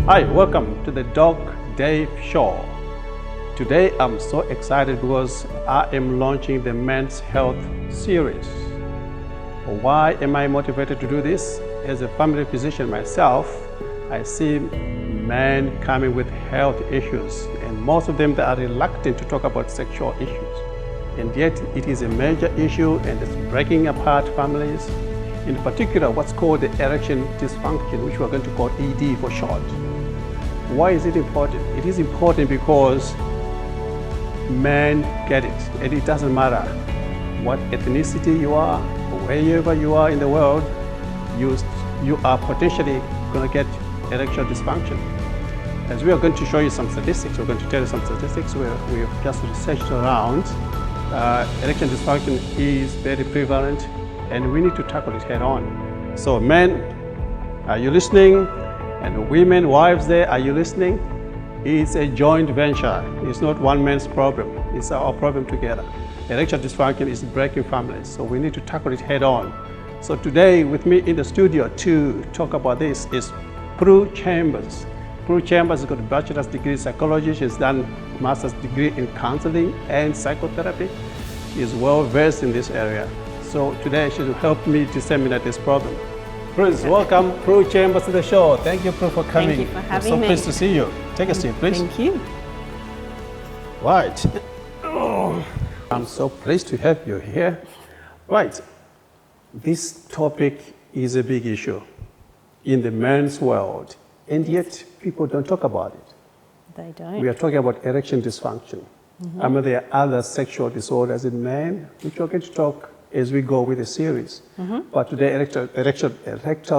Hi, welcome to the Doc Dave Show. Today I'm so excited because I am launching the Men's Health Series. Why am I motivated to do this? As a family physician myself, I see men coming with health issues, and most of them they are reluctant to talk about sexual issues. And yet it is a major issue and it's breaking apart families. In particular, what's called the erection dysfunction, which we're going to call ED for short. Why is it important? It is important because men get it, and it doesn't matter what ethnicity you are, wherever you are in the world, you are potentially going to get erectile dysfunction. As we are going to show you some statistics, we're going to tell you some statistics where we've just researched around. Erectile dysfunction is very prevalent, and we need to tackle it head on. So men, are you listening? And women, wives there, are you listening? It's a joint venture. It's not one man's problem. It's our problem together. Erectile dysfunction is breaking families, so we need to tackle it head on. So today with me in the studio to talk about this is Prue Chambers. Prue Chambers has got a bachelor's degree in psychology. She's done a master's degree in counseling and psychotherapy. She is well versed in this area. So today she will help me disseminate this problem. Please welcome Prue Chambers to the show. Thank you, Prue, for coming. Thank you for having I'm me. so pleased to see you. Take a seat, please. Thank you. Right. I'm so pleased to have you here. Right. This topic is a big issue in the men's world, and yet people don't talk about it. They don't. We are talking about erection dysfunction. I mean, there are other sexual disorders in men, which we're going to talk as we go with the series. But today, erectile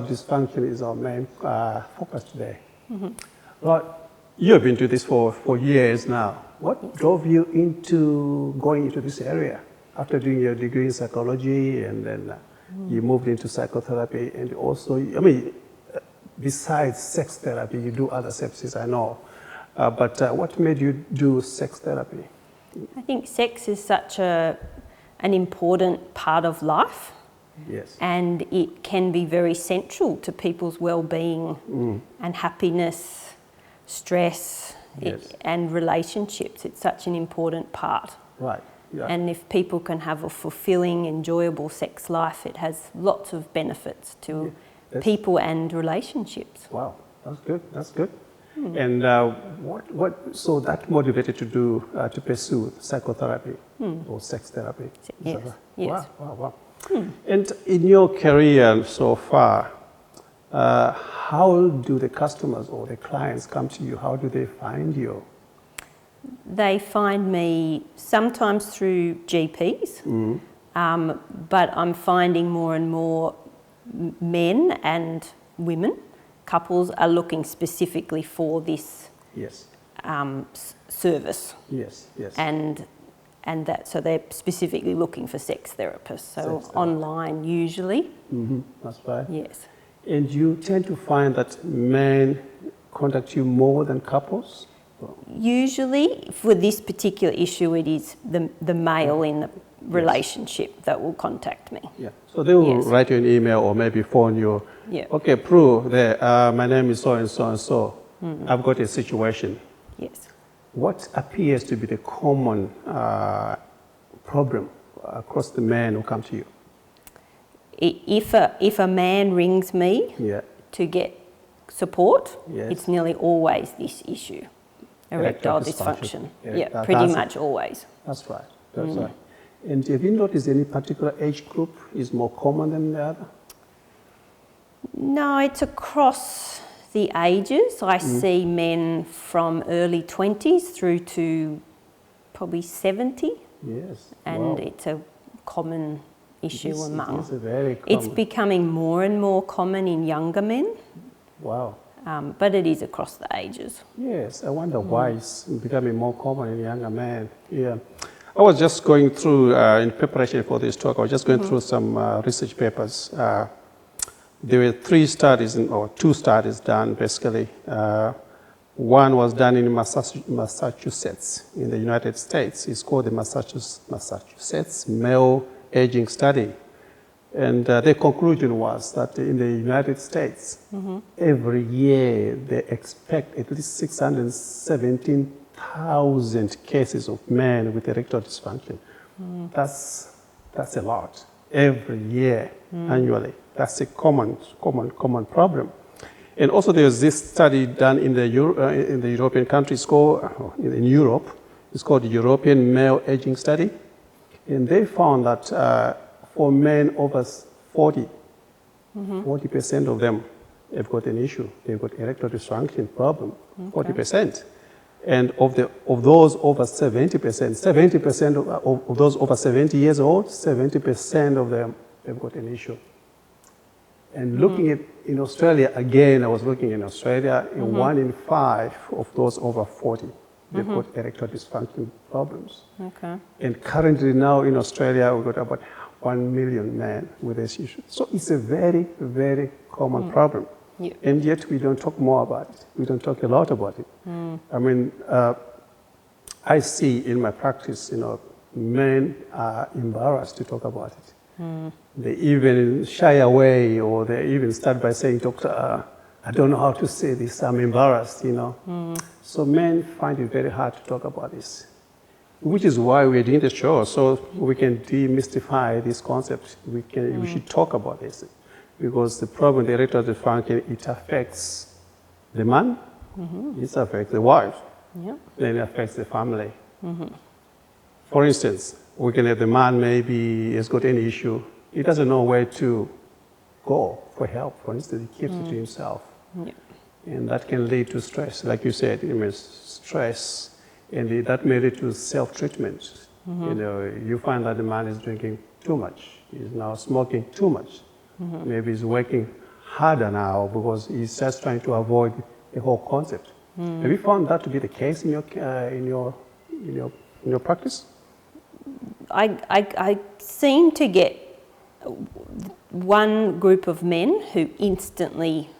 dysfunction is our main focus today. Right. You have been doing this for years now. What drove you into going into this area? After doing your degree in psychology, and then you moved into psychotherapy, and also, I mean, besides sex therapy, you do other services, I know. But what made you do sex therapy? I think sex is such an important part of life. Yes. And it can be very central to people's well-being and happiness, stress, Yes. and relationships. It's such an important part. Right. Yeah. And if people can have a fulfilling, enjoyable sex life, it has lots of benefits to people and relationships. Wow, that's good. That's good. And so that motivated you to pursue psychotherapy or sex therapy? Yes. Yes. Wow. And in your career so far, how do the customers or the clients come to you? How do they find you? They find me sometimes through GPs, but I'm finding more and more men and women, couples are looking specifically for this service. Yes. And that, so they're specifically looking for sex therapists, so online usually. That's right. Yes. And you tend to find that men contact you more than couples? Usually, for this particular issue, it is the male in the relationship that will contact me. Yeah. So they will write you an email or maybe phone you. Yeah. Okay, Prue, my name is so and so and so. I've got a situation. Yes. What appears to be the common problem across the men who come to you? If a man rings me to get support, it's nearly always this issue. Erectile dysfunction. Yeah, pretty much always. That's right. That's right. And have you noticed any particular age group is more common than the other? No, it's across the ages. I see men from early 20s through to probably 70. Yes. And it's a common issue among. It is a very common. It's becoming more and more common in younger men. Wow. But it is across the ages. Yes, I wonder why it's becoming more common in younger men. Yeah. I was just going through, in preparation for this talk, I was just going through some research papers. There were 2 studies done, basically. One was done in Massachusetts, in the United States. It's called the Massachusetts Male Aging Study. And their conclusion was that in the United States, every year they expect at least 617,000 cases of men with erectile dysfunction. That's a lot. Every year, annually. That's a common problem. And also there's this study done in the European countries in Europe. It's called the European Male Aging Study. And they found that for men over 40, 40% of them have got an issue. They've got erectile dysfunction problem, 40%. And of those over 70% of those over 70 years old, 70% of them have got an issue. And looking at in Australia, again, I was looking in Australia, 1 in 5 of those over 40, they've got erectile dysfunction problems. Okay. And currently now in Australia, we've got about 1 million men with this issue. So it's a very, very common problem. Yeah. And yet we don't talk more about it. We don't talk a lot about it. I mean, I see in my practice, men are embarrassed to talk about it. They even shy away, or they even start by saying, "Doctor, I don't know how to say this, I'm embarrassed," So men find it very hard to talk about this, which is why we're doing the show, so we can demystify this concept. We should talk about this, because the problem, the erectile dysfunction, it affects the man, it affects the wife, then it affects the family. For instance, we can have the man maybe has got any issue, he doesn't know where to go for help. For instance, he keeps it to himself. And that can lead to stress, like you said, stress, and that may lead to self-treatment. You find that the man is drinking too much, he's now smoking too much. Maybe he's working harder now because he's just trying to avoid the whole concept. Have you found that to be the case in your practice? I seem to get one group of men who instantly,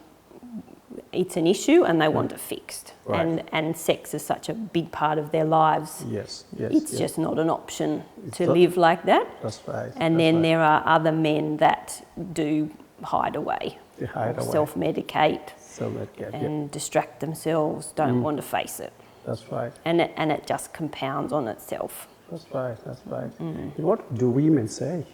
it's an issue and they want it fixed. Right. And sex is such a big part of their lives. Yes. It's just not an option to not, live like that. That's right. And then there are other men that do hide away. They hide away. Self-medicate. And distract themselves, don't want to face it. That's right. And it just compounds on itself. That's right. And what do women say?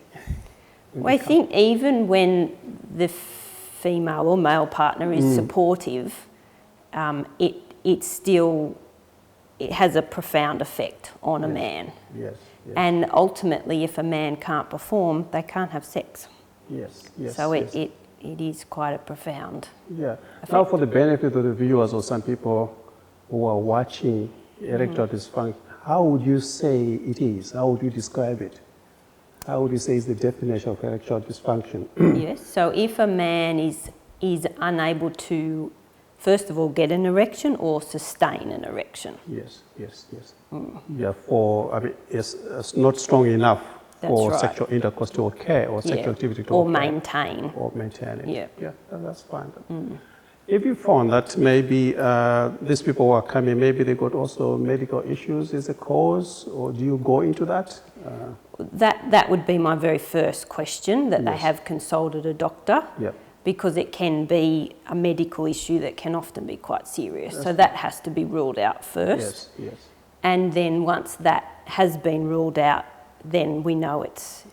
Well, I think even when the female or male partner is supportive, it has a profound effect on a man. Yes. And ultimately, if a man can't perform, they can't have sex. Yes. So it is quite a profound effect. Now, for the benefit of the viewers or some people who are watching erectile dysfunction, how would you say it is? How would you describe it? How would you say is the definition of erectile dysfunction? Yes, so if a man is unable to, first of all, get an erection or sustain an erection. Yes. It's not strong enough for sexual intercourse to occur or sexual activity to occur. Or maintain it. Yeah, that's fine. If you found that maybe these people who are coming, maybe they got also medical issues as a cause, or do you go into that? That would be my very first question, that they have consulted a doctor, because it can be a medical issue that can often be quite serious. So that has to be ruled out first. Yes. And then once that has been ruled out, then we know it's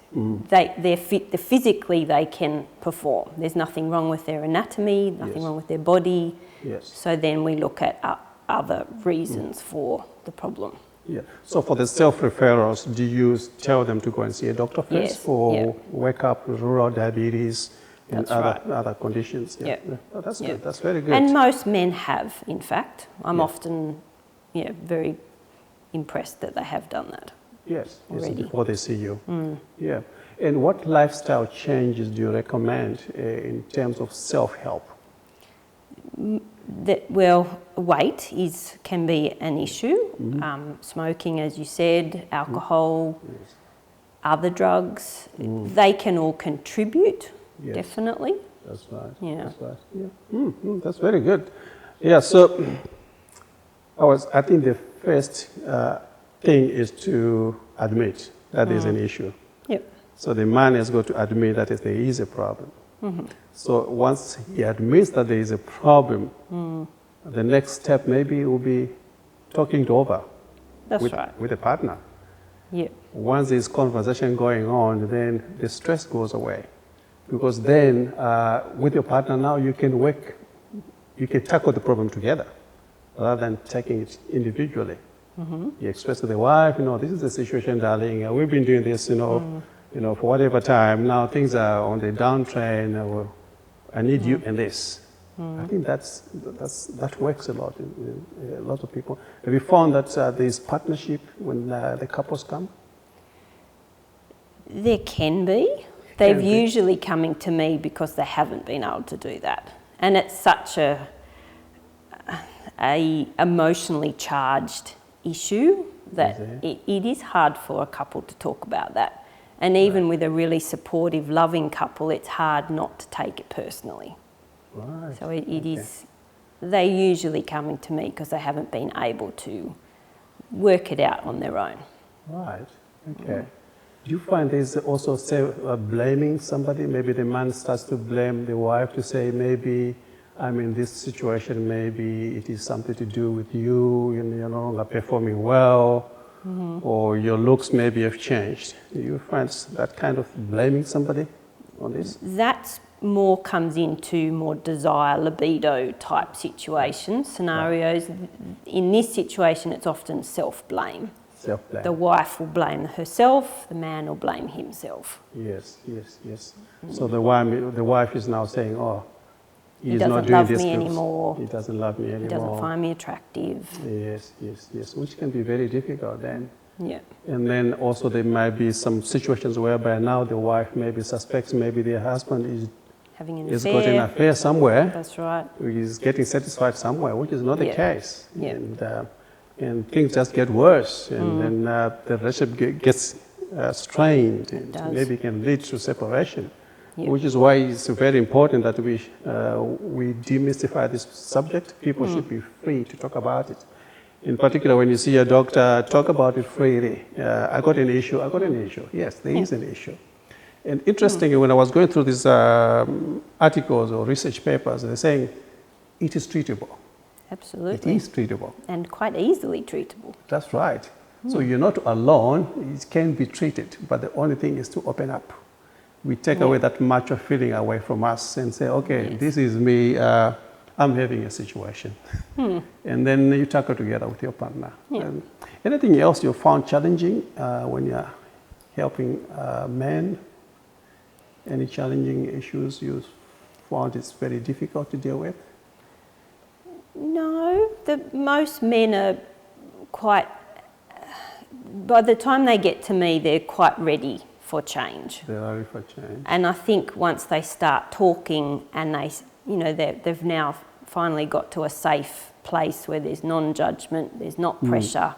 they're fit. Physically they can perform. There's nothing wrong with their anatomy, nothing wrong with their body. Yes. So then we look at other reasons for the problem. Yeah. So for the self-referrals, do you tell them to go and see a doctor first for wake up, rural diabetes, and other conditions? Yeah. Oh, that's good. That's very good. And most men have, in fact. I'm often, very impressed that they have done that. Yes, before they see you. Yeah. And what lifestyle changes do you recommend in terms of self-help? Weight can be an issue. Smoking, as you said, alcohol, other drugs, they can all contribute, definitely. That's right. Yeah. That's right. Yeah. That's very good. Yeah, so I think the first thing is to admit that there's an issue. Yep. So the man has got to admit that there is a problem. So once he admits that there is a problem, the next step maybe will be talking it over That's with, right. with a partner. Yeah. Once there's conversation going on, then the stress goes away. Because then with your partner now, you can tackle the problem together rather than taking it individually. You express to the wife, this is the situation, darling. We've been doing this, for whatever time. Now things are on the downtrend. I need you in this. I think that works a lot in a lot of people. Have you found that there's partnership when the couples come? There can be. They've usually coming to me because they haven't been able to do that. And it's such a emotionally charged issue that it is hard for a couple to talk about that. And even with a really supportive, loving couple, it's hard not to take it personally. Right. So it is, they're usually coming to me because they haven't been able to work it out on their own. Right, okay. Do you find there's also blaming somebody? Maybe the man starts to blame the wife to say, maybe I'm in this situation, maybe it is something to do with you, you're no longer performing well, or your looks maybe have changed. Do you find that kind of blaming somebody on this? That more comes into more desire, libido type situations, scenarios. In this situation, it's often self-blame. Self-blame. The wife will blame herself, the man will blame himself. Yes. So the wife is now saying, He not doesn't doing love this me because anymore. He doesn't love me anymore. He doesn't find me attractive. Yes, which can be very difficult then. Yeah. And then also there might be some situations whereby now the wife maybe suspects maybe the husband Having an is affair. got an affair somewhere. That's right. He's getting satisfied somewhere, which is not the case. Yeah. And things just get worse, and then the relationship gets strained, and does. maybe can lead to separation. Yeah. Which is why it's very important that we demystify this subject. People should be free to talk about it. In particular, when you see a doctor, talk about it freely. I got an issue. Yes, there is an issue. And interestingly, when I was going through these articles or research papers, they're saying it is treatable. Absolutely. It is treatable. And quite easily treatable. That's right. So you're not alone. It can be treated, but the only thing is to open up. We take away that macho feeling away from us and say, okay, this is me. I'm having a situation. And then you tackle together with your partner. Anything else you found challenging when you're helping men? Any challenging issues you found it's very difficult to deal with? No, most men are quite, by the time they get to me, they're quite ready for change. They're ready for change. And I think once they start talking and they've now finally got to a safe place where there's non-judgment, there's not pressure,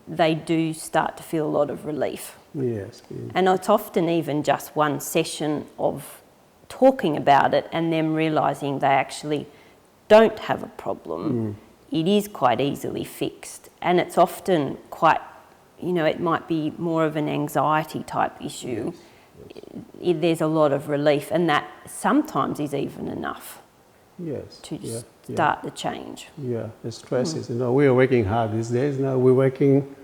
they do start to feel a lot of relief. Yes. And it's often even just one session of talking about it and them realising they actually don't have a problem. It is quite easily fixed, and it's often quite, it might be more of an anxiety type issue. There's a lot of relief, and that sometimes is even enough to start the change. Yeah, the stress is, we are working hard these days. Now we're working,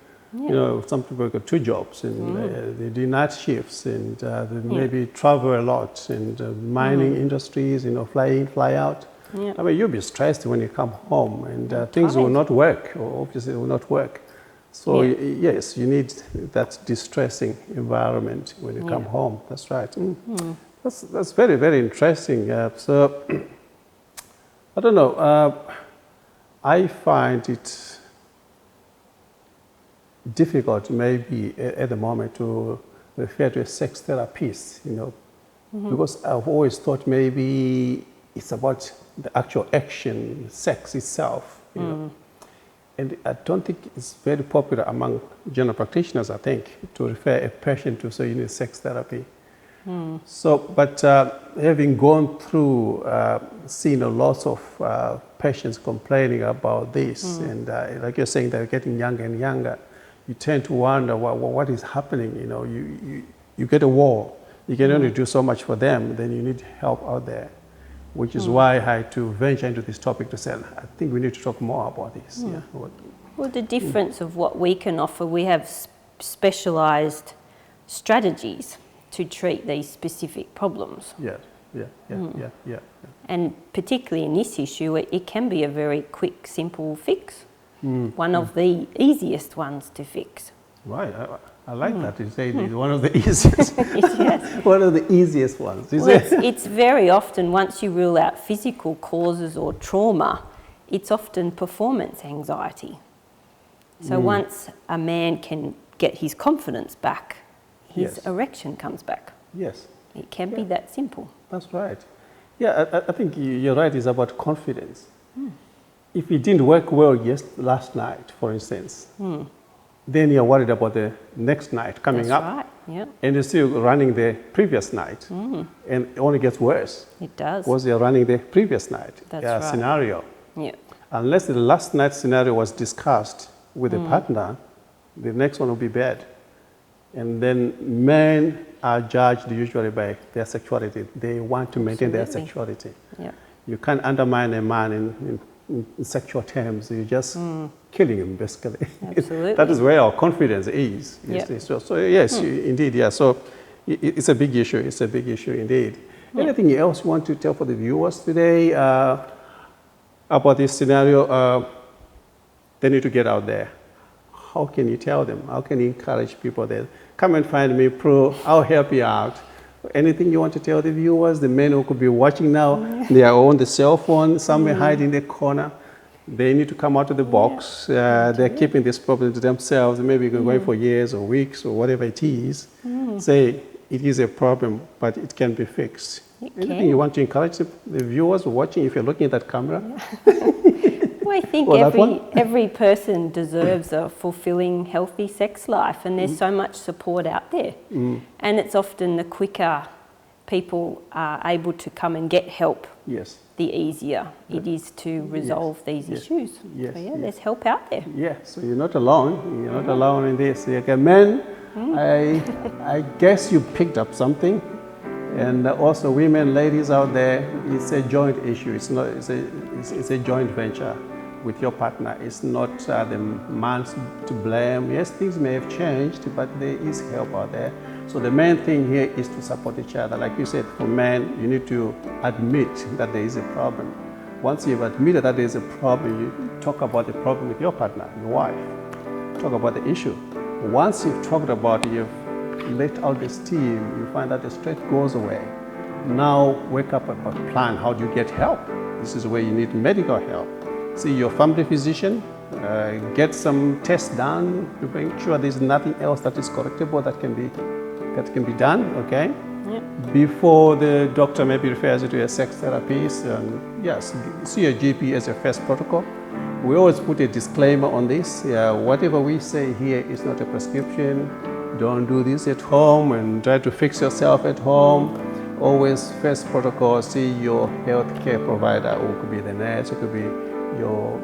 some people got 2 jobs, and they do night shifts, and they maybe travel a lot, and mining industries, fly in, fly out. Yeah. I mean, you'll be stressed when you come home, and things will not work, or obviously will not work. So yes, you need that distressing environment when you come home. That's right. That's very, very interesting. So I don't know. I find it difficult, maybe at the moment, to refer to a sex therapist. Because I've always thought maybe it's about the actual action, sex itself. And I don't think it's very popular among general practitioners, I think, to refer a patient to say you need sex therapy. So, but having gone through, seeing lots of patients complaining about this, and like you're saying, they're getting younger and younger, you tend to wonder what is happening. you get a wall. You can only do so much for them, then you need help out there, which is why I had to venture into this topic to say, I think we need to talk more about this. Yeah. Well, the difference of what we can offer, we have specialised strategies to treat these specific problems. Yeah. And particularly in this issue, it can be a very quick, simple fix. One of the easiest ones to fix. Right. I like that. You say it's one of the easiest. Yes. One of the easiest ones. Well, it's very often, once you rule out physical causes or trauma, it's often performance anxiety. So once a man can get his confidence back, his erection comes back. Yes. It can be that simple. That's right. Yeah, I think you're right. It's about confidence. If it didn't work well last night, for instance, then you're worried about the next night coming up. That's right, yeah. And you're still running the previous night. And it only gets worse. It does. Because you're running the previous night That's right. scenario. Yeah. Unless the last night scenario was discussed with the partner, the next one will be bad. And then men are judged usually by their sexuality. They want to maintain their sexuality. Yeah. You can't undermine a man in sexual terms. You're just killing him, basically. Absolutely. That is where our confidence is. Yep. So yes, indeed, yeah. So it's a big issue. It's a big issue indeed. Anything else you want to tell for the viewers today about this scenario? They need to get out there. How can you tell them? How can you encourage people that come and find me, Pro? I'll help you out. Anything you want to tell the viewers, the men who could be watching now, they are on the cell phone, some may hide in the corner. They need to come out of the box. They're keeping this problem to themselves, maybe going for years or weeks or whatever it is. Say, it is a problem, but it can be fixed. Anything you want to encourage the viewers watching, if you're looking at that camera? Well, I think every person deserves a fulfilling, healthy sex life, and there's so much support out there. And it's often the quicker people are able to come and get help, the easier it is to resolve these issues. So there's help out there. Yeah, so you're not alone. You're not alone in this. Okay, men, I guess you picked up something. And also women, ladies out there, it's a joint issue. It's a joint venture with your partner. It's not the man's to blame. Yes, things may have changed, but there is help out there. So the main thing here is to support each other. Like you said, for men, you need to admit that there is a problem. Once you've admitted that there is a problem, you talk about the problem with your partner, your wife. Talk about the issue. Once you've talked about it, you've let out the steam, you find that the stress goes away. Now wake up a plan. How do you get help? This is where you need medical help. See your family physician, get some tests done to make sure there's nothing else that is correctable that can be done, okay? Before the doctor maybe refers you to a sex therapist. Yes, see your GP as your first protocol. We always put a disclaimer on this. Whatever we say here is not a prescription. Don't do this at home and try to fix yourself at home. Always first protocol, see your healthcare provider, or it could be the nurse, it could be your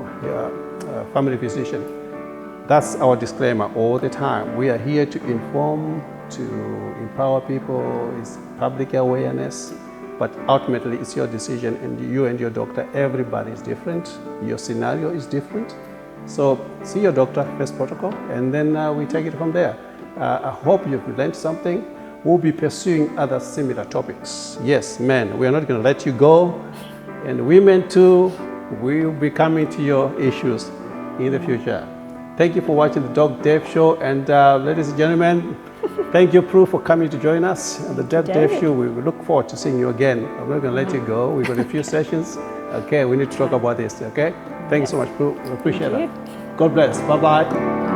family physician. That's our disclaimer all the time. We are here to inform, to empower people. It's public awareness, but ultimately it's your decision, and you and your doctor, everybody is different. Your scenario is different. So see your doctor, first protocol, and then we take it from there. I hope you've learned something. We'll be pursuing other similar topics. Yes, men, we are not going to let you go. And women too, we'll be coming to your issues in the future. Thank you for watching the Doc Dave Show. And ladies and gentlemen, thank you, Prue, for coming to join us on the Doc Dave Show. We look forward to seeing you again. I'm not going to let you go. We've got a few sessions. Okay, we need to talk about this, okay? Thank you so much, Prue. We appreciate it. God bless. Bye-bye.